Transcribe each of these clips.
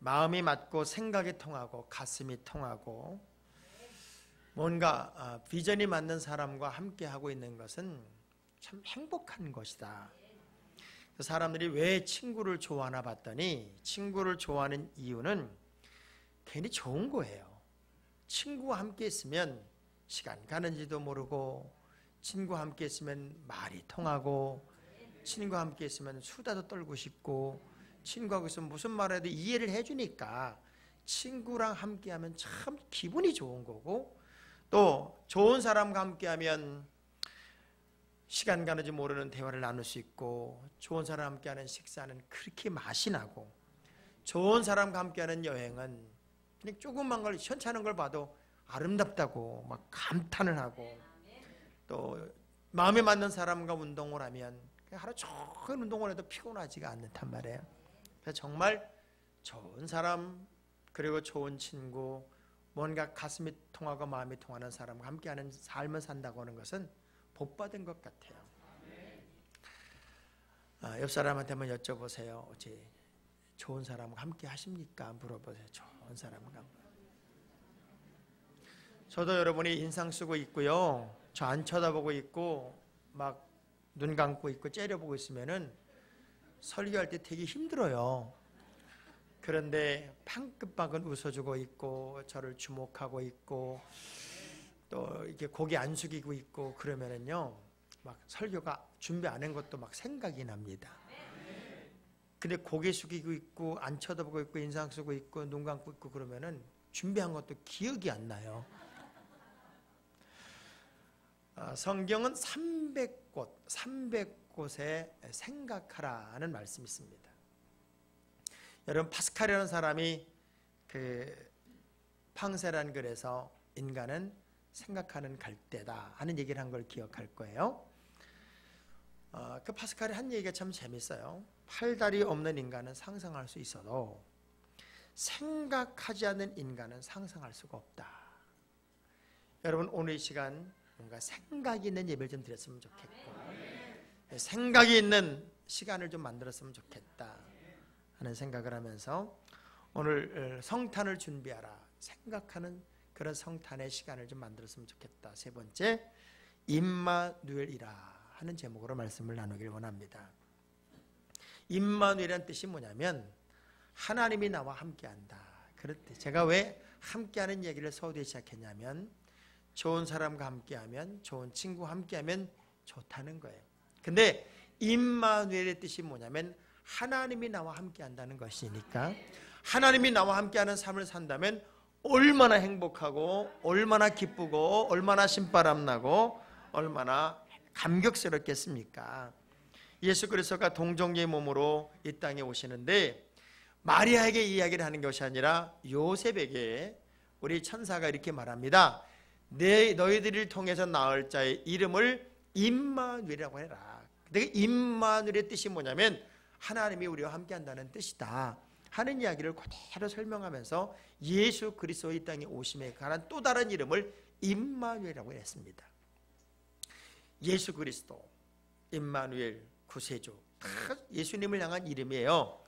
마음이 맞고 생각이 통하고 가슴이 통하고 뭔가 비전이 맞는 사람과 함께 하고 있는 것은 참 행복한 것이다. 사람들이 왜 친구를 좋아하나 봤더니 친구를 좋아하는 이유는 괜히 좋은 거예요. 친구와 함께 있으면 시간 가는지도 모르고, 친구와 함께 있으면 말이 통하고, 친구와 함께 있으면 수다도 떨고 싶고, 친구하고 있으면 무슨 말해도 이해를 해주니까 친구랑 함께하면 참 기분이 좋은 거고, 또 좋은 사람과 함께하면 시간 가는지 모르는 대화를 나눌 수 있고, 좋은 사람과 함께하는 식사는 그렇게 맛이 나고, 좋은 사람과 함께하는 여행은 그냥 조금만 걸 시원찮은 걸 봐도 아름답다고 막 감탄을 하고, 또 마음에 맞는 사람과 운동을 하면 하루 종일 운동을 해도 피곤하지가 않단 말이에요. 그래서 정말 좋은 사람, 그리고 좋은 친구, 뭔가 가슴이 통하고 마음이 통하는 사람과 함께하는 삶을 산다고 하는 것은 복받은 것 같아요. 옆 사람한테 한번 여쭤보세요. 어째 좋은 사람과 함께 하십니까? 물어보세요. 좋은 사람과. 저도 여러분이 인상 쓰고 있고요, 저 안 쳐다보고 있고 막 눈 감고 있고 째려보고 있으면은 설교할 때 되게 힘들어요. 그런데 방긋방긋 웃어주고 있고 저를 주목하고 있고 또 이렇게 고개 안 숙이고 있고 그러면은요, 막 설교가 준비 안 한 것도 막 생각이 납니다. 근데 고개 숙이고 있고 안 쳐다보고 있고 인상 쓰고 있고 눈 감고 있고 그러면은 준비한 것도 기억이 안 나요. 성경은 300곳에 생각하라는 말씀이 있습니다. 여러분, 파스칼이라는 사람이 그 팡세란 글에서 인간은 생각하는 갈대다 하는 얘기를 한 걸 기억할 거예요. 그 파스칼이 한 얘기가 참 재밌어요. 팔다리 없는 인간은 상상할 수 있어도 생각하지 않는 인간은 상상할 수가 없다. 여러분, 오늘 이 시간 뭔가 생각이 있는 예배를 좀 드렸으면 좋겠고, 생각이 있는 시간을 좀 만들었으면 좋겠다 하는 생각을 하면서 오늘 성탄을 준비하라, 생각하는 그런 성탄의 시간을 좀 만들었으면 좋겠다. 세 번째, 임마누엘이라 하는 제목으로 말씀을 나누길 원합니다. 임마누엘이라는 뜻이 뭐냐면 하나님이 나와 함께한다. 그럴 때 제가 왜 함께하는 얘기를 서두에 시작했냐면, 좋은 사람과 함께하면, 좋은 친구와 함께하면 좋다는 거예요. 근데 임마누엘의 뜻이 뭐냐면 하나님이 나와 함께한다는 것이니까, 하나님이 나와 함께하는 삶을 산다면 얼마나 행복하고 얼마나 기쁘고 얼마나 신바람나고 얼마나 감격스럽겠습니까? 예수 그리스도가 동정녀의 몸으로 이 땅에 오시는데 마리아에게 이야기를 하는 것이 아니라 요셉에게 우리 천사가 이렇게 말합니다. 너희들을 통해서 낳을 자의 이름을 임마누엘이라고 해라. 근데 임마누엘의 뜻이 뭐냐면 하나님이 우리와 함께한다는 뜻이다 하는 이야기를 그대로 설명하면서 예수 그리스도의 이 땅에 오심에 관한 또 다른 이름을 임마누엘이라고 했습니다. 예수 그리스도, 임마누엘, 구세주, 다 예수님을 향한 이름이에요.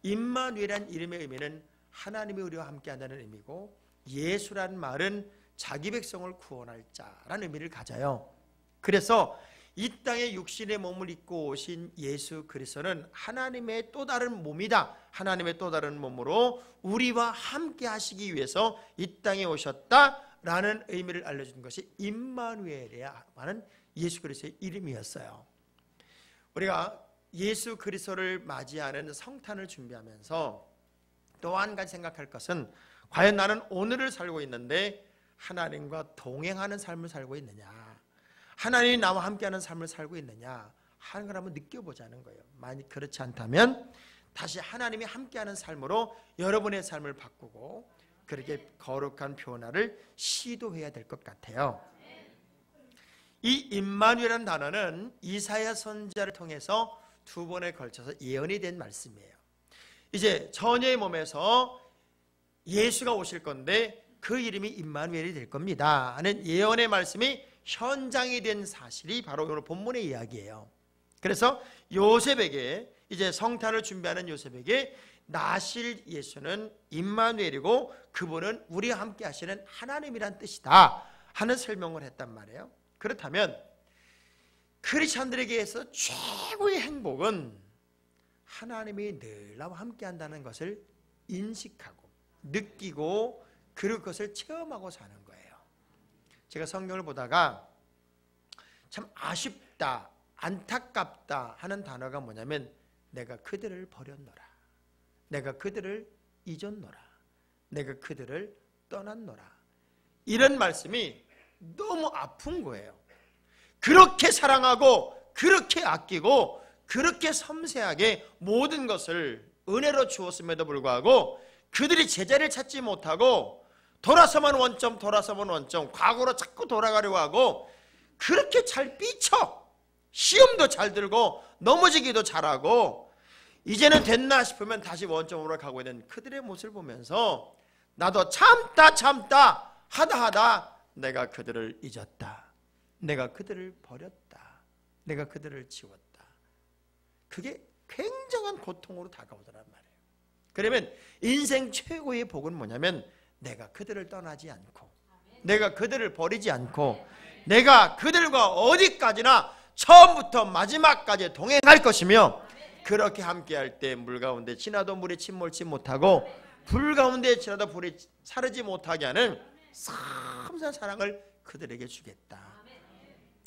임마누엘이라는 이름의 의미는 하나님이 우리와 함께한다는 의미고, 예수라는 말은 자기 백성을 구원할 자라는 의미를 가져요. 그래서 이 땅에 육신의 몸을 입고 오신 예수 그리스도는 하나님의 또 다른 몸이다. 하나님의 또 다른 몸으로 우리와 함께 하시기 위해서 이 땅에 오셨다라는 의미를 알려준 것이 임마누엘이야 하는 예수 그리스도의 이름이었어요. 우리가 예수 그리스도를 맞이하는 성탄을 준비하면서 또 한 가지 생각할 것은, 과연 나는 오늘을 살고 있는데 하나님과 동행하는 삶을 살고 있느냐, 하나님이 나와 함께하는 삶을 살고 있느냐 하는 걸 한번 느껴보자는 거예요. 만약 그렇지 않다면 다시 하나님이 함께하는 삶으로 여러분의 삶을 바꾸고 그렇게 거룩한 변화를 시도해야 될 것 같아요. 이 임마누엘이라는 단어는 이사야 선지자를 통해서 두 번에 걸쳐서 예언이 된 말씀이에요. 이제 처녀의 몸에서 예수가 오실 건데 그 이름이 임마누엘이 될 겁니다 하는 예언의 말씀이 현장이 된 사실이 바로 오늘 본문의 이야기예요. 그래서 요셉에게 이제 성탄을 준비하는 요셉에게 나실 예수는 임마누엘이고 그분은 우리와 함께 하시는 하나님이란 뜻이다 하는 설명을 했단 말이에요. 그렇다면 크리스찬들에게서 최고의 행복은 하나님이 늘 나와 함께 한다는 것을 인식하고 느끼고 그것을 체험하고 사는 거예요. 제가 성경을 보다가 참 아쉽다, 안타깝다 하는 단어가 뭐냐면 내가 그들을 버렸노라, 내가 그들을 잊었노라, 내가 그들을 떠났노라, 이런 말씀이 너무 아픈 거예요. 그렇게 사랑하고 그렇게 아끼고 그렇게 섬세하게 모든 것을 은혜로 주었음에도 불구하고 그들이 제자리를 찾지 못하고 돌아서면 원점, 돌아서면 원점, 과거로 자꾸 돌아가려고 하고 그렇게 잘 삐쳐 시험도 잘 들고 넘어지기도 잘하고 이제는 됐나 싶으면 다시 원점으로 가고 있는 그들의 모습을 보면서 나도 참다 하다 내가 그들을 잊었다, 내가 그들을 버렸다, 내가 그들을 지웠다. 그게 굉장한 고통으로 다가오더란 말이에요. 그러면 인생 최고의 복은 뭐냐면 내가 그들을 떠나지 않고 내가 그들을 버리지 않고 내가 그들과 어디까지나 처음부터 마지막까지 동행할 것이며 그렇게 함께할 때 물 가운데 지나도 물이 침몰치 못하고 불 가운데 지나도 불이 사르지 못하게 하는 섬세한 사랑을 그들에게 주겠다.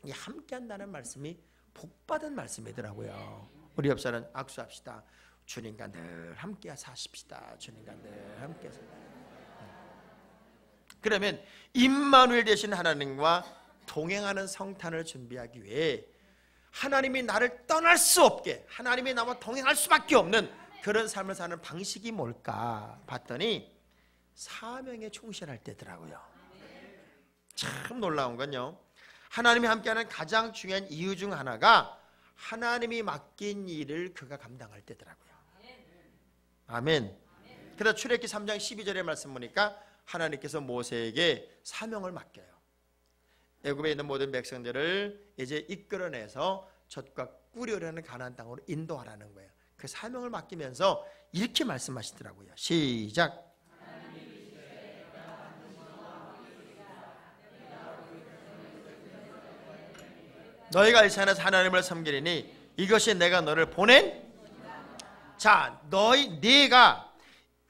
이 함께한다는 말씀이 복받은 말씀이더라고요. 우리 옆사람 악수합시다. 주님과 늘 함께 사십시다. 주님과 늘 함께 사십시다. 그러면 임마누엘 되신 하나님과 동행하는 성탄을 준비하기 위해 하나님이 나를 떠날 수 없게 하나님이 나와 동행할 수밖에 없는 그런 삶을 사는 방식이 뭘까 봤더니 사명에 충실할 때더라고요. 참 놀라운 건요, 하나님이 함께하는 가장 중요한 이유 중 하나가 하나님이 맡긴 일을 그가 감당할 때더라고요. 아멘. 그래서 출애굽기 3장 12절의 말씀 보니까 하나님께서 모세에게 사명을 맡겨요. 애굽에 있는 모든 백성들을 이제 이끌어내서 젖과 꿀이 흐르는 가나안 땅으로 인도하라는 거예요. 그 사명을 맡기면서 이렇게 말씀하시더라고요. 시작. 너희가 이 산에서 하나님을 섬기리니 이것이 내가 너를 보낸. 자, 네가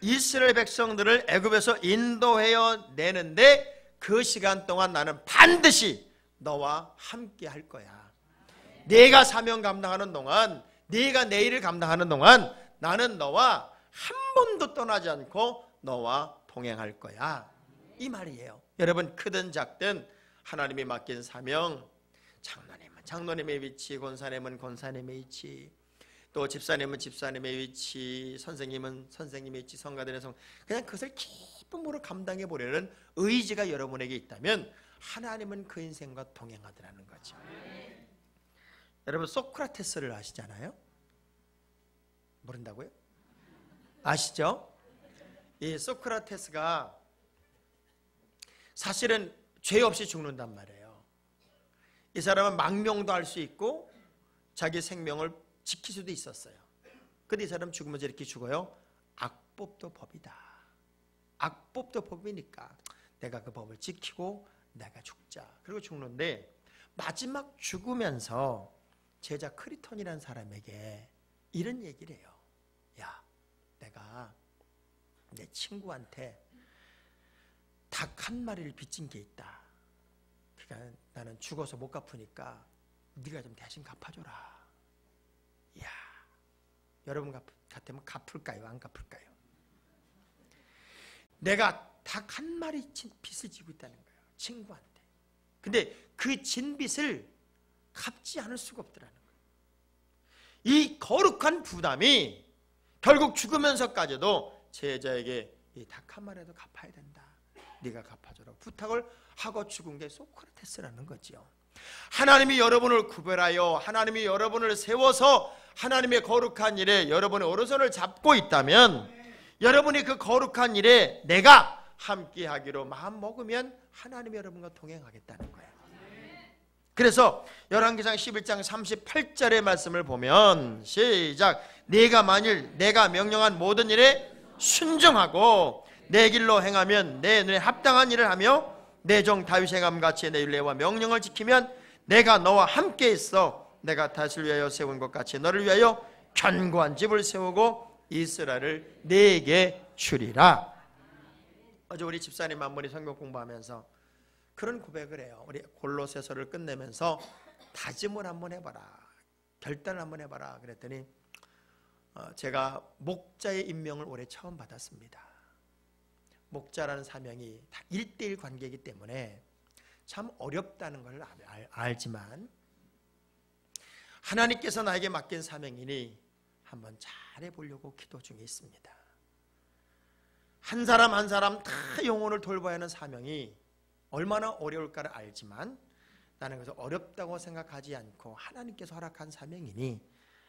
이스라엘 백성들을 애굽에서 인도해어 내는데 그 시간 동안 나는 반드시 너와 함께 할 거야. 네가 사명 감당하는 동안, 네가 내 일을 감당하는 동안 나는 너와 한 번도 떠나지 않고 너와 동행할 거야. 이 말이에요. 여러분, 크든 작든 하나님이 맡긴 사명, 장로님은 장로님의 위치, 권사님은 권사님의 위치, 또 집사님은 집사님의 위치, 선생님은 선생님의 위치, 성가들의 그냥 그것을 기쁨으로 감당해 보려는 의지가 여러분에게 있다면 하나님은 그 인생과 동행하더라는 거죠. 여러분, 소크라테스를 아시잖아요? 모른다고요? 아시죠? 이 소크라테스가 사실은 죄 없이 죽는단 말이에요. 이 사람은 망명도 할 수 있고 자기 생명을 지킬 수도 있었어요. 근데 이 사람 죽으면서 이렇게 죽어요. 악법도 법이다. 악법도 법이니까 내가 그 법을 지키고 내가 죽자. 그리고 죽는데 마지막 죽으면서 제자 크리톤이라는 사람에게 이런 얘기를 해요. 야, 내가 내 친구한테 닭 한 마리를 빚진 게 있다. 그러니까 나는 죽어서 못 갚으니까 네가 좀 대신 갚아줘라. 이야, 여러분 같으면 갚을까요? 안 갚을까요? 내가 닭 한 마리 빚을 지고 있다는 거예요, 친구한테. 근데 그 진 빚을 갚지 않을 수가 없더라는 거예요. 이 거룩한 부담이 결국 죽으면서까지도 제자에게 이 닭 한 마리라도 갚아야 된다. 네가 갚아줘라 부탁을 하고 죽은 게 소크라테스라는 거지요. 하나님이 여러분을 구별하여 하나님이 여러분을 세워서 하나님의 거룩한 일에 여러분의 오른손을 잡고 있다면 여러분이 그 거룩한 일에 내가 함께 하기로 마음 먹으면 하나님이 여러분과 동행하겠다는 거예요. 그래서 열왕기상 11장 38절의 말씀을 보면 시작. 네가 만일 내가 명령한 모든 일에 순종하고 내 길로 행하면 내 눈에 합당한 일을 하며 내 종 다윗의 행함같이 내 율례와 명령을 지키면 내가 너와 함께 있어 내가 다윗을 위하여 세운 것 같이 너를 위하여 견고한 집을 세우고 이스라엘을 네게 주리라. 어제 우리 집사님 한 분이 성경 공부하면서 그런 고백을 해요. 우리 골로새서를 끝내면서 다짐을 한번 해봐라, 결단을 한번 해봐라 그랬더니 제가 목자의 임명을 올해 처음 받았습니다. 목자라는 사명이 다 1:1 관계이기 때문에 참 어렵다는 걸 알지만 하나님께서 나에게 맡긴 사명이니 한번 잘해보려고 기도 중에 있습니다. 한 사람 한 사람 다 영혼을 돌봐야 하는 사명이 얼마나 어려울까를 알지만 나는 그래서 어렵다고 생각하지 않고 하나님께서 허락한 사명이니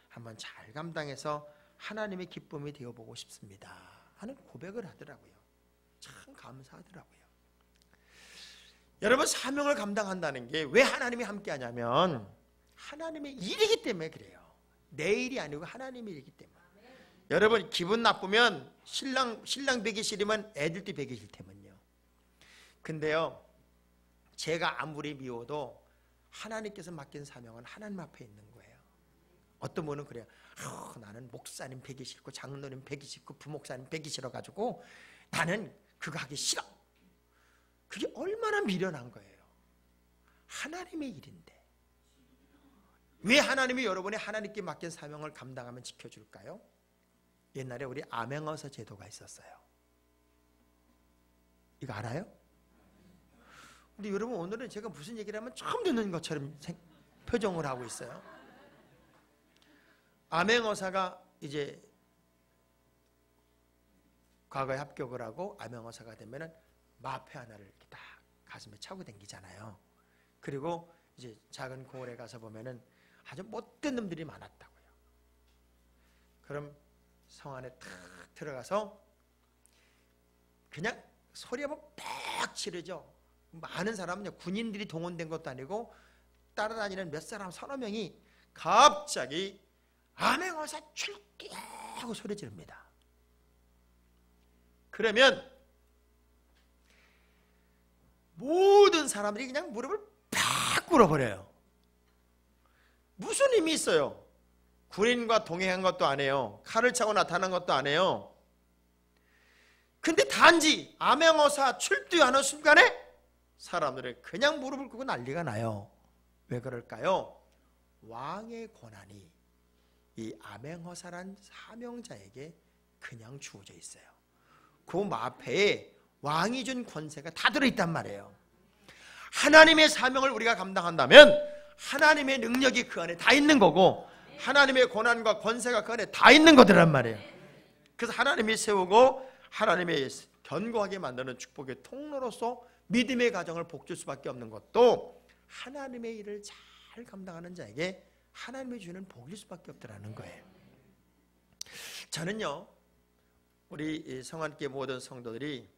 한번 잘 감당해서 하나님의 기쁨이 되어보고 싶습니다 하는 고백을 하더라고요. 참 감사하더라고요. 여러분, 사명을 감당한다는 게 왜 하나님이 함께 하냐면 하나님의 일이기 때문에 그래요. 내 일이 아니고 하나님의 일이기 때문에. 여러분, 기분 나쁘면 신랑 배기 싫으면 애들도 배기 싫다면요. 근데요, 제가 아무리 미워도 하나님께서 맡긴 사명은 하나님 앞에 있는 거예요. 어떤 분은 그래요. 나는 목사님 배기 싫고 장로님 배기 싫고 부목사님 배기 싫어가지고 나는 그거 하기 싫어. 그게 얼마나 미련한 거예요. 하나님의 일인데 왜 하나님이 여러분이 하나님께 맡긴 사명을 감당하면 지켜줄까요? 옛날에 우리 암행어사 제도가 있었어요. 이거 알아요? 근데 여러분, 오늘은 제가 무슨 얘기를 하면 처음 듣는 것처럼 표정을 하고 있어요. 암행어사가 이제 과거에 합격을 하고 암행어사가 되면은 마패 하나를 이렇게 딱 가슴에 차고 다니잖아요. 그리고 이제 작은 고을에 가서 보면은 아주 못된 놈들이 많았다고요. 그럼 성 안에 탁 들어가서 그냥 소리 한번 팍 지르죠. 많은 사람은 군인들이 동원된 것도 아니고 따라다니는 몇 사람 서너 명이 갑자기 암행어사 출기 하고 소리 지릅니다. 그러면 모든 사람들이 그냥 무릎을 팍 꿇어버려요. 무슨 의미 있어요? 군인과 동행한 것도 아니에요. 칼을 차고 나타난 것도 아니에요. 근데 단지 암행어사 출두하는 순간에 사람들은 그냥 무릎을 꿇고 난리가 나요. 왜 그럴까요? 왕의 권한이 이 암행어사란 사명자에게 그냥 주어져 있어요. 그 마패에 왕이 준 권세가 다 들어있단 말이에요. 하나님의 사명을 우리가 감당한다면 하나님의 능력이 그 안에 다 있는 거고 하나님의 권한과 권세가 그 안에 다 있는 거더란 말이에요. 그래서 하나님이 세우고 하나님의 견고하게 만드는 축복의 통로로서 믿음의 가정을 복줄 수밖에 없는 것도 하나님의 일을 잘 감당하는 자에게 하나님이 주는 복일 수밖에 없더라는 거예요. 저는요, 우리 성안교회 모든 성도들이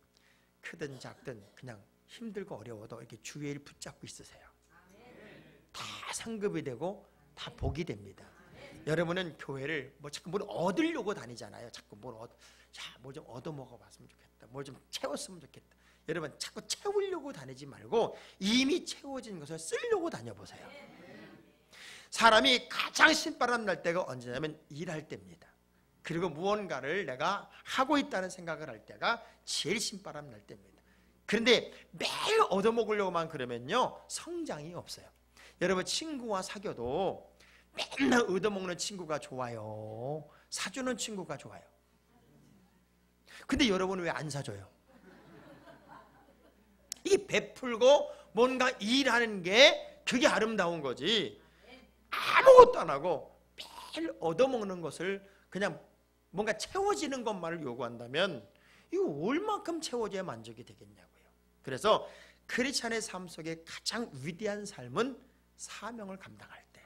크든 작든 그냥 힘들고 어려워도 이렇게 주의 일 붙잡고 있으세요. 다 상급이 되고 다 복이 됩니다. 여러분은 교회를 자꾸 뭘 얻으려고 다니잖아요. 자꾸 뭘 좀 얻어먹어 봤으면 좋겠다. 뭘 좀 채웠으면 좋겠다. 여러분, 자꾸 채우려고 다니지 말고 이미 채워진 것을 쓰려고 다녀보세요. 사람이 가장 신바람 날 때가 언제냐면 일할 때입니다. 그리고 무언가를 내가 하고 있다는 생각을 할 때가 제일 신바람 날 때입니다. 그런데 매일 얻어먹으려고만 그러면요, 성장이 없어요. 여러분, 친구와 사귀어도 맨날 얻어먹는 친구가 좋아요? 사주는 친구가 좋아요? 근데 여러분은 왜 안 사줘요? 이게 베풀고 뭔가 일하는 게 그게 아름다운 거지, 아무것도 안 하고 매일 얻어먹는 것을 그냥 뭔가 채워지는 것만을 요구한다면 이거 얼만큼 채워져야 만족이 되겠냐고요. 그래서 크리스찬의 삶 속에 가장 위대한 삶은 사명을 감당할 때.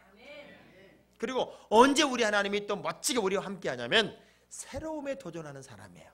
그리고 언제 우리 하나님이 또 멋지게 우리와 함께 하냐면 새로움에 도전하는 사람이에요.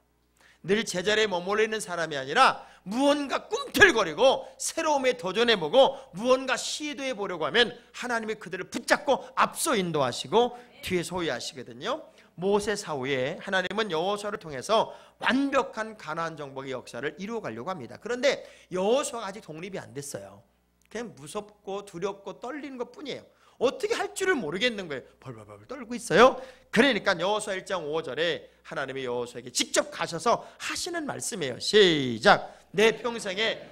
늘 제자리에 머물러 있는 사람이 아니라 무언가 꿈틀거리고 새로움에 도전해보고 무언가 시도해보려고 하면 하나님이 그들을 붙잡고 앞서 인도하시고 뒤에 소유하시거든요. 모세 사후에 하나님은 여호수아를 통해서 완벽한 가나안 정복의 역사를 이루어가려고 합니다. 그런데 여호수아가 아직 독립이 안 됐어요. 그냥 무섭고 두렵고 떨리는 것뿐이에요. 어떻게 할 줄을 모르겠는 거예요. 벌벌벌 떨고 있어요. 그러니까 여호수아 1장 5절에 하나님이 여호수아에게 직접 가셔서 하시는 말씀이에요. 시작. 내 평생에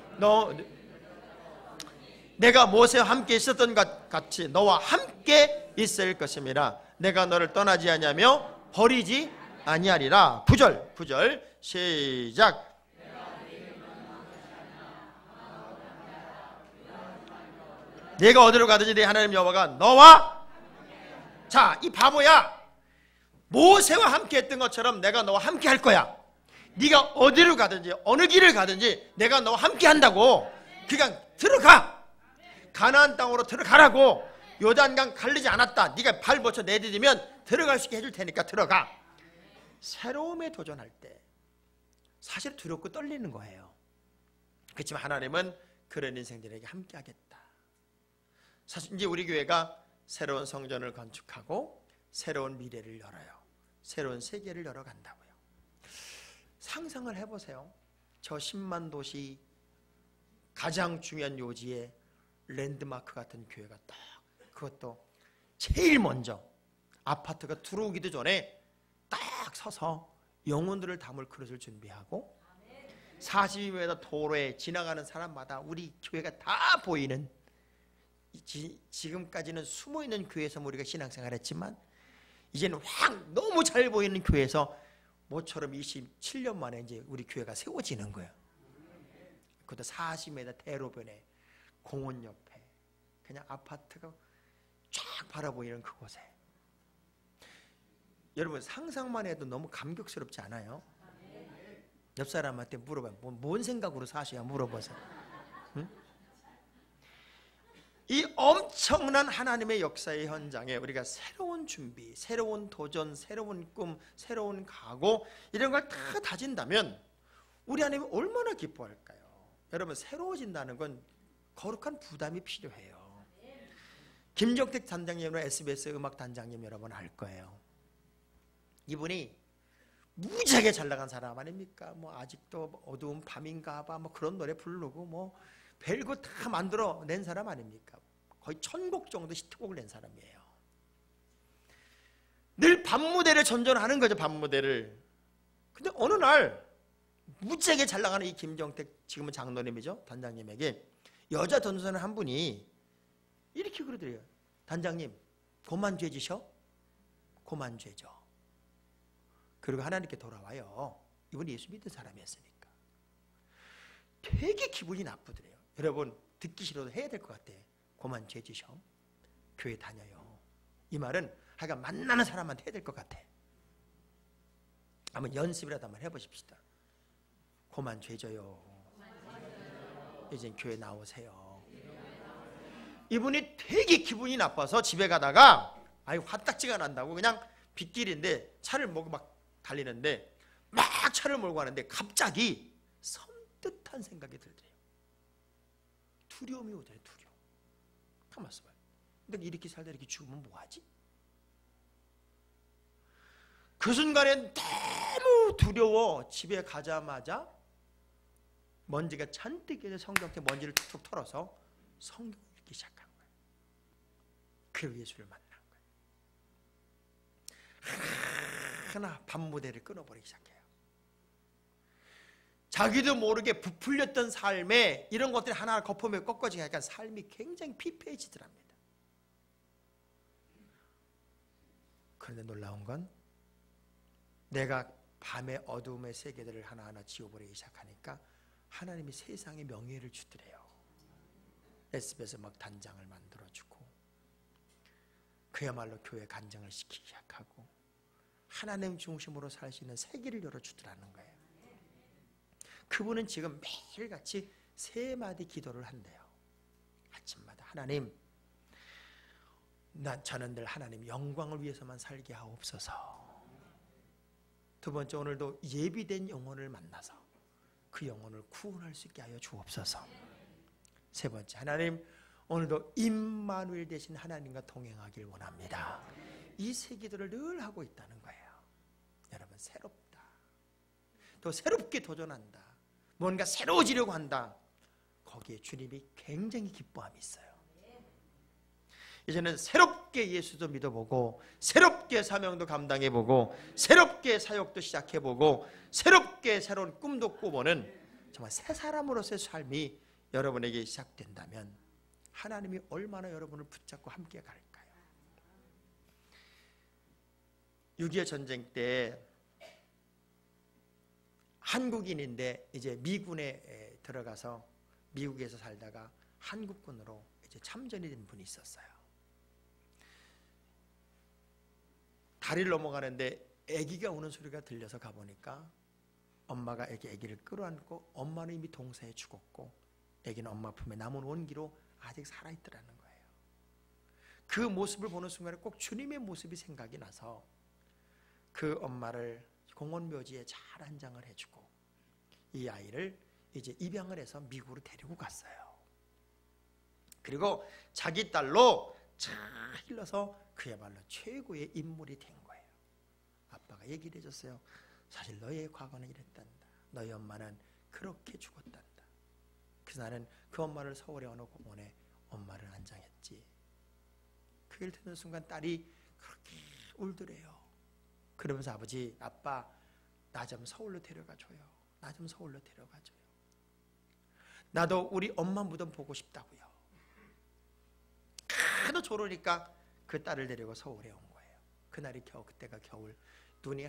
내가 모세와 함께 있었던 것 같이 너와 함께 있을 것임이라. 내가 너를 떠나지 아니하며 버리지 아니하리라. 9절 시작. 내가 어디로 가든지 내 하나님 여호와가 너와, 자, 이 바보야, 모세와 함께 했던 것처럼 내가 너와 함께 할 거야. 네가 어디로 가든지 어느 길을 가든지 내가 너와 함께 한다고. 그냥 들어가. 가나안 땅으로 들어가라고. 요단강 갈리지 않았다. 네가 발 벗쳐 내디디면 들어갈 수 있게 해줄 테니까 들어가. 새로움에 도전할 때 사실 두렵고 떨리는 거예요. 그렇지만 하나님은 그런 인생들에게 함께 하겠다. 사실 이제 우리 교회가 새로운 성전을 건축하고 새로운 미래를 열어요. 새로운 세계를 열어간다고요. 상상을 해보세요. 저 10만 도시 가장 중요한 요지에 랜드마크 같은 교회가 딱, 그것도 제일 먼저 아파트가 들어오기도 전에 딱 서서 영혼들을 담을 그릇을 준비하고 42m 도로에 지나가는 사람마다 우리 교회가 다 보이는, 지금까지는 숨어있는 교회에서 우리가 신앙생활 했지만 이제는 확 너무 잘 보이는 교회에서 모처럼 27년 만에 이제 우리 교회가 세워지는 거예요. 그것도 40m 대로변에 공원 옆에 그냥 아파트가 쫙 바라보이는 그곳에. 여러분 상상만 해도 너무 감격스럽지 않아요? 옆 사람한테 물어봐요. 뭔 생각으로 사셔야 물어봐서. 응? 이 엄청난 하나님의 역사의 현장에 우리가 새로운 준비, 새로운 도전, 새로운 꿈, 새로운 각오 이런 걸 다 다진다면 우리 하나님이 얼마나 기뻐할까요? 여러분 새로워진다는 건 거룩한 부담이 필요해요. 김정택 단장님은 SBS 음악 단장님 여러분 알 거예요. 이분이 무지하게 잘 나간 사람 아닙니까? 뭐 아직도 어두운 밤인가 봐 뭐 그런 노래 부르고 뭐 별거 다 만들어 낸 사람 아닙니까? 거의 1000곡 정도 히트곡을 낸 사람이에요. 늘 밤무대를 전전하는 거죠. 밤무대를. 근데 어느 날 무지하게 잘 나가는 이 김정택, 지금은 장로님이죠, 단장님에게 여자 전도사는 한 분이 이렇게 그러더래요. 단장님 고만 죄지셔? 고만 죄죠. 그리고 하나님께 돌아와요. 이분이 예수 믿는 사람이었으니까. 되게 기분이 나쁘더래요. 여러분 듣기 싫어도 해야 될 것 같아. 고만 죄지셔. 교회 다녀요. 이 말은 하여간 만나는 사람한테 해야 될 것 같아. 한번 연습이라도 한번 해보십시다. 고만 죄져요. 이제 교회 나오세요. 이분이 되게 기분이 나빠서 집에 가다가 아유 화딱지가 난다고 그냥 빗길인데 차를 몰고 막 달리는데 막 차를 몰고 가는데 갑자기 섬뜩한 생각이 들더래요. 두려움이 오더래요. 두려움. 가만 있어봐요. 근데 이렇게 살다 이렇게 죽으면 뭐하지? 그 순간엔 너무 두려워. 집에 가자마자 먼지가 잔뜩 깨져 성경에 먼지를 툭툭 털어서 성경을 읽기 시작한 거예요. 그리고 예수를 만난 거예요. 하나 밤무대를 끊어버리기 시작해요. 자기도 모르게 부풀렸던 삶에 이런 것들이 하나하나 거품에 꺾어지게 하니까 삶이 굉장히 피폐해지더랍니다. 그런데 놀라운 건 내가 밤의 어두움의 세계들을 하나하나 지워버리기 시작하니까 하나님이 세상에 명예를 주더래요. SBS 막 단장을 만들어주고 그야말로 교회 간증을 시키기 시작하고 하나님 중심으로 살 수 있는 세계를 열어주더라는 거예요. 그분은 지금 매일같이 3마디 기도를 한대요. 아침마다 하나님, 저는 늘 하나님 영광을 위해서만 살게 하옵소서. 두 번째, 오늘도 예비된 영혼을 만나서 그 영혼을 구원할 수 있게 하여 주옵소서. 세 번째, 하나님 오늘도 임마누엘 되신 하나님과 동행하길 원합니다. 이 세 기도를 늘 하고 있다는 거예요. 여러분, 새롭다, 또 새롭게 도전한다, 뭔가 새로워지려고 한다, 거기에 주님이 굉장히 기뻐함이 있어요. 이제는 새롭게 예수도 믿어보고, 새롭게 사명도 감당해보고, 새롭게 사역도 시작해보고, 새롭게 새로운 꿈도 꾸보는 정말 새 사람으로서의 삶이 여러분에게 시작된다면 하나님이 얼마나 여러분을 붙잡고 함께 갈까요? 6.25 전쟁 때 한국인인데 이제 미군에 들어가서 미국에서 살다가 한국군으로 이제 참전이 된 분이 있었어요. 다리를 넘어가는데 아기가 우는 소리가 들려서 가보니까 엄마가 아기를 끌어안고, 엄마는 이미 동사에 죽었고 아기는 엄마 품에 남은 온기로 아직 살아있더라는 거예요. 그 모습을 보는 순간에 꼭 주님의 모습이 생각이 나서 그 엄마를 공원묘지에 잘 안장을 해주고 이 아이를 이제 입양을 해서 미국으로 데리고 갔어요. 그리고 자기 딸로 잘 길러서 그야말로 최고의 인물이 된 거예요. 아빠가 얘기를 해줬어요. 사실 너의 과거는 이랬단다. 너희 엄마는 그렇게 죽었단다. 그래서 나는 그 엄마를 서울의 어느 공원에 엄마를 안장했지. 그 얘기를 듣는 순간 딸이 그렇게 울더래요. 그러면서 아버지, 아빠 나 좀 서울로 데려가줘요. 나 좀 서울로 데려가줘요. 나도 우리 엄마 무덤 보고 싶다고요. 하도 조르니까 그 딸을 데리고 서울에 온 거예요. 그날이 그때가 겨울, 눈이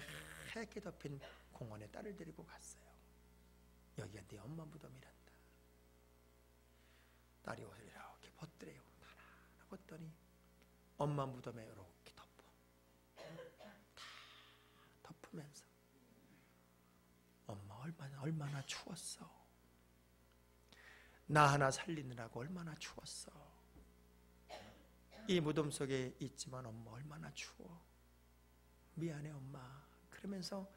하얗게 덮인 공원에 딸을 데리고 갔어요. 여기가 네 엄마 무덤이란다. 딸이 옷을 이렇게 벗더래요. 하나 벗더니 엄마 무덤에 이렇게 덮어. 다 덮으면서 엄마 얼마나 추웠어. 나 하나 살리느라고 얼마나 추웠어. 이 무덤 속에 있지만 엄마 얼마나 추워. 미안해 엄마. 그러면서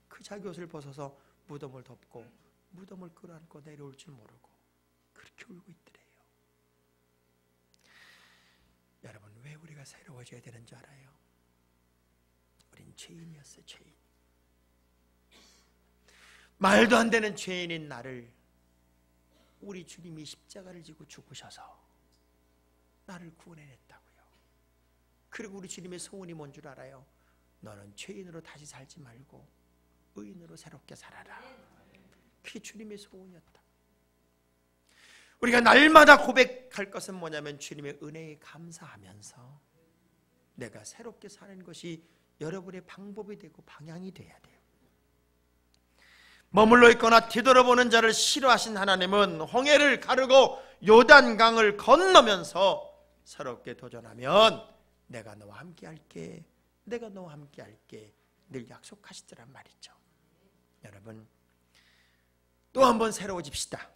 그 자기 옷을 벗어서 무덤을 덮고 무덤을 끌어안고 내려올 줄 모르고 그렇게 울고 있더래요. 여러분, 왜 우리가 새로워져야 되는 줄 알아요? 우린 죄인이었어요. 죄인. 말도 안 되는 죄인인 나를 우리 주님이 십자가를 지고 죽으셔서 나를 구원해냈다고요. 그리고 우리 주님의 소원이 뭔 줄 알아요? 너는 죄인으로 다시 살지 말고 의인으로 새롭게 살아라. 그게 주님의 소원이었다. 우리가 날마다 고백할 것은 뭐냐면 주님의 은혜에 감사하면서 내가 새롭게 사는 것이 여러분의 방법이 되고 방향이 돼야 돼요. 머물러 있거나 뒤돌아보는 자를 싫어하신 하나님은 홍해를 가르고 요단강을 건너면서 새롭게 도전하면 내가 너와 함께 할게, 내가 너와 함께 할게 늘 약속하시더란 말이죠. 여러분, 또 한번 새로워집시다.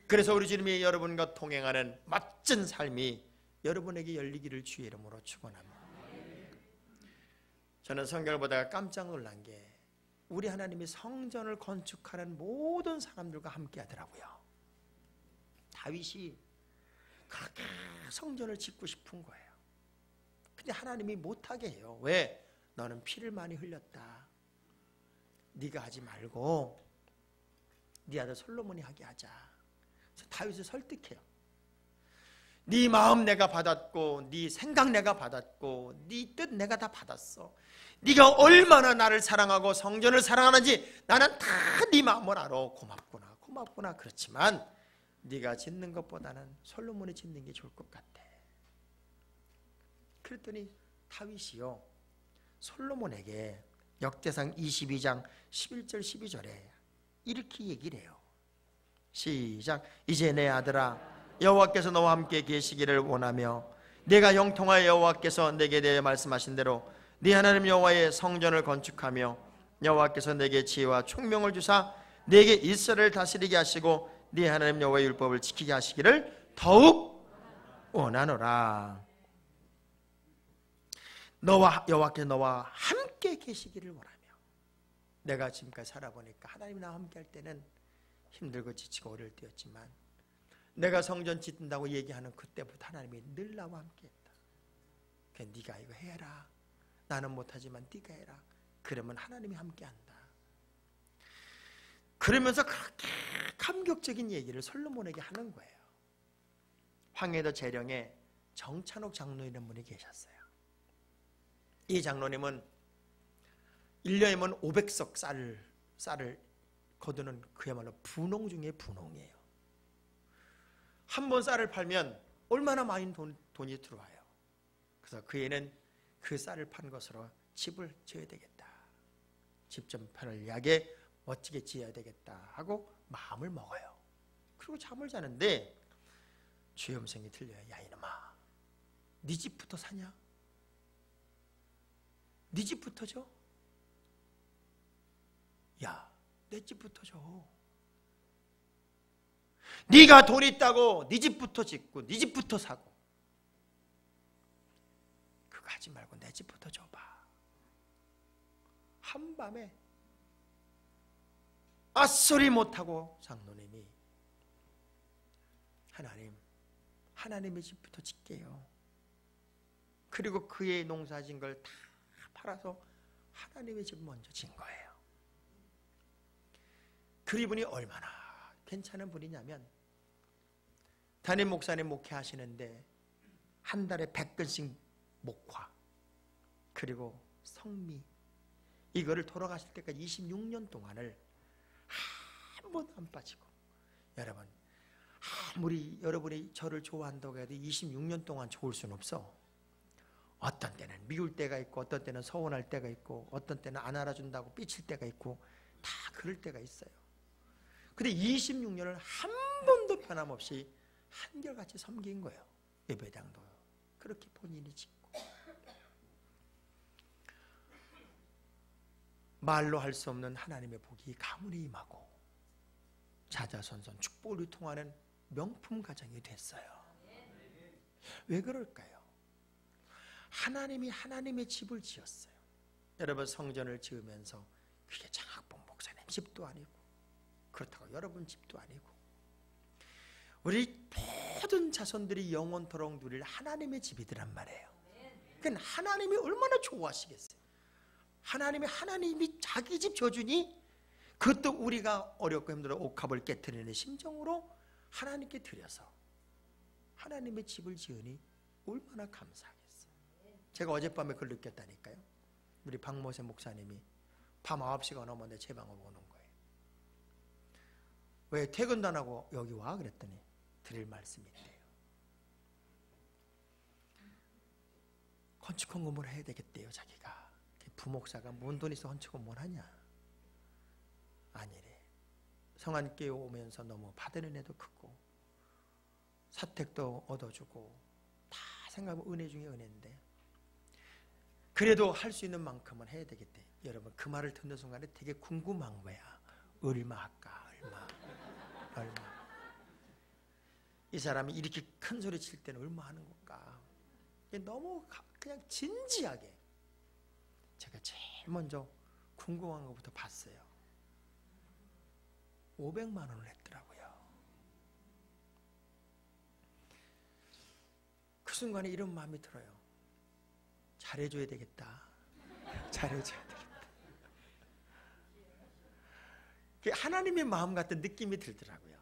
그래서 우리 주님이 여러분과 동행하는 멋진 삶이 여러분에게 열리기를 주의 이름으로 축원합니다. 저는 성경을 보다가 깜짝 놀란 게 우리 하나님이 성전을 건축하는 모든 사람들과 함께 하더라고요. 다윗이 그렇게 성전을 짓고 싶은 거예요. 근데 하나님이 못하게 해요. 왜? 너는 피를 많이 흘렸다. 네가 하지 말고 네 아들 솔로몬이 하게 하자. 그래서 다윗을 설득해요. 네 마음 내가 받았고 네 생각 내가 받았고 네 뜻 내가 다 받았어. 네가 얼마나 나를 사랑하고 성전을 사랑하는지 나는 다 네 마음을 알아. 고맙구나. 그렇지만 네가 짓는 것보다는 솔로몬이 짓는 게 좋을 것 같아. 그랬더니 다윗이요, 솔로몬에게 역대상 22장 11절 12절에 이렇게 얘기를 해요. 시작. 이제 내 아들아, 여호와께서 너와 함께 계시기를 원하며 내가 형통하여 여호와께서 내게 대해 말씀하신 대로 네 하나님 여호와의 성전을 건축하며 여호와께서 내게 지혜와 총명을 주사 내게 이스라엘을 다스리게 하시고 네 하나님 여호와의 율법을 지키게 하시기를 더욱 원하노라. 여호와께서 너와 함께 계시기를 원하며. 내가 지금까지 살아보니까 하나님이 나와 함께 할 때는 힘들고 지치고 어려울 때였지만, 내가 성전 짓는다고 얘기하는 그때부터 하나님이 늘 나와 함께 했다. 그러니까 네가 이거 해라, 나는 못하지만 네가 해라. 그러면 하나님이 함께 한다. 그러면서 그렇게 감격적인 얘기를 솔로몬에게 하는 거예요. 황해도 재령에 정찬옥 장로이라는 분이 계셨어요. 이 장로님은 1년이면 500석 쌀을 거두는 그야말로 분홍 중에 분홍이에요. 한 번 쌀을 팔면 얼마나 많은 돈이 들어와요. 그래서 그 애는 그 쌀을 판 것으로 집을 지어야 되겠다. 집 좀 편리하게 멋지게 지어야 되겠다 하고 마음을 먹어요. 그리고 잠을 자는데 주의 음성이 들려요. 야 이놈아, 네 집부터 사냐? 네 집부터 줘? 야, 내 집부터 줘. 네가 돈 있다고 네 집부터 짓고 네 집부터 사고 그거 하지 말고 내 집부터 줘봐. 한밤에 앗소리 못하고 장로님이 하나님의 집부터 짓게요. 그리고 그의 농사진 걸 다 팔아서 하나님의 집을 먼저 진 거예요. 그분이 얼마나 괜찮은 분이냐면, 담임 목사님 목회하시는데 한 달에 100건씩 목화 그리고 성미, 이거를 돌아가실 때까지 26년 동안을 한 번도 안 빠지고, 여러분 아무리 여러분이 저를 좋아한다고 해도 26년 동안 좋을 수는 없어. 어떤 때는 미울 때가 있고, 어떤 때는 서운할 때가 있고, 어떤 때는 안 알아준다고 삐칠 때가 있고, 다 그럴 때가 있어요. 근데 26년을 한 번도 변함없이 한결같이 섬긴 거예요. 예배당도 그렇게 본인이 짓고, 말로 할 수 없는 하나님의 복이 가문에 임하고 자자손손 축복을 유통하는 명품 가정이 됐어요. 왜 그럴까요? 하나님이 하나님의 집을 지었어요. 여러분 성전을 지으면서 그게 장학봉 목사님 집도 아니고, 그렇다고 여러분 집도 아니고, 우리 모든 자손들이 영원토록 누릴 하나님의 집이더란 말이에요. 그러니까 하나님이 얼마나 좋아하시겠어요. 하나님이 자기 집 져주니 그것도 우리가 어렵고 힘들어 옥합을 깨트리는 심정으로 하나님께 드려서 하나님의 집을 지으니 얼마나 감사하겠어요. 제가 어젯밤에 그걸 느꼈다니까요. 우리 박모세 목사님이 밤 9시가 넘었는데 제 방으로 오는 거예요. 왜 퇴근도 안 하고 여기 와? 그랬더니 드릴 말씀이 있대요. 건축 공부를 해야 되겠대요. 자기가 부목사가 뭔 돈 있어 건축 공부를 하냐? 아니래. 성안교회 오면서 너무 받은 은혜도 크고 사택도 얻어주고 다 생각하면 은혜 중에 은혜인데, 그래도 할 수 있는 만큼은 해야 되겠대. 여러분 그 말을 듣는 순간에 되게 궁금한 거야. 얼마 할까? 얼마. 이 사람이 이렇게 큰 소리 칠 때는 얼마 하는 건가? 너무 그냥 진지하게 제가 제일 먼저 궁금한 것부터 봤어요. 500만 원을 했더라고요. 그 순간에 이런 마음이 들어요. 잘해줘야 되겠다. 잘해줘야 되겠다. 하나님의 마음 같은 느낌이 들더라고요.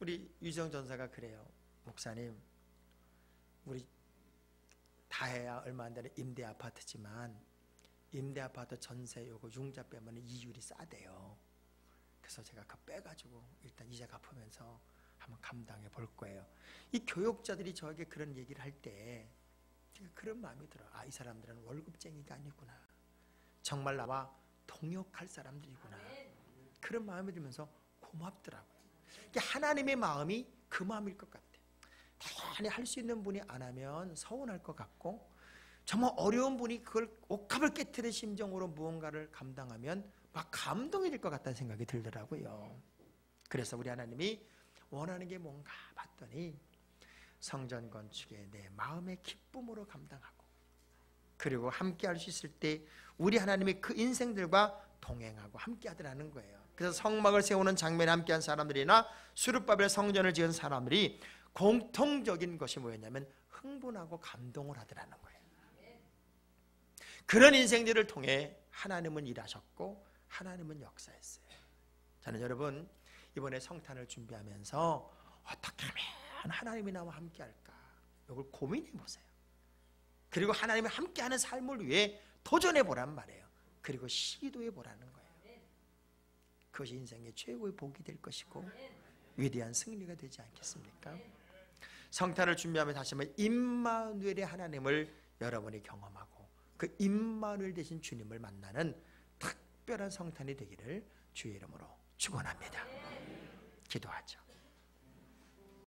우리 유정 전사가 그래요. 목사님, 우리 다해야 얼마 안 되는 임대 아파트지만 임대 아파트 전세 요거 융자 빼면 이율이 싸대요. 그래서 제가 그거 빼가지고 일단 이자 갚으면서 한번 감당해 볼 거예요. 이 교육자들이 저에게 그런 얘기를 할 때 그런 마음이 들어요. 아, 이 사람들은 월급쟁이가 아니구나. 정말 나와 동역할 사람들이구나. 그런 마음이 들면서 고맙더라고요. 하나님의 마음이 그 마음일 것 같아요. 대단히 할 수 있는 분이 안 하면 서운할 것 같고, 정말 어려운 분이 그걸 옥합을 깨트린 심정으로 무언가를 감당하면 막 감동이 될 것 같다는 생각이 들더라고요. 그래서 우리 하나님이 원하는 게 뭔가 봤더니 성전 건축에 내 마음의 기쁨으로 감당하고 그리고 함께 할 수 있을 때 우리 하나님이 그 인생들과 동행하고 함께 하더라는 거예요. 그래서 성막을 세우는 장면에 함께한 사람들이나 수르바벨 성전을 지은 사람들이 공통적인 것이 뭐였냐면 흥분하고 감동을 하더라는 거예요. 그런 인생들을 통해 하나님은 일하셨고 하나님은 역사했어요. 저는 여러분 이번에 성탄을 준비하면서 어떻게 하면 하나님이 나와 함께 할까? 이걸 고민해 보세요. 그리고 하나님이 함께하는 삶을 위해 도전해 보란 말이에요. 그리고 시도해 보라는 거예요. 그것이 인생의 최고의 복이 될 것이고 위대한 승리가 되지 않겠습니까? 성탄을 준비하면 다시 한번 임마누엘의 하나님을 여러분이 경험하고 그 임마누엘 되신 주님을 만나는 특별한 성탄이 되기를 주의 이름으로 축원합니다. 기도하죠.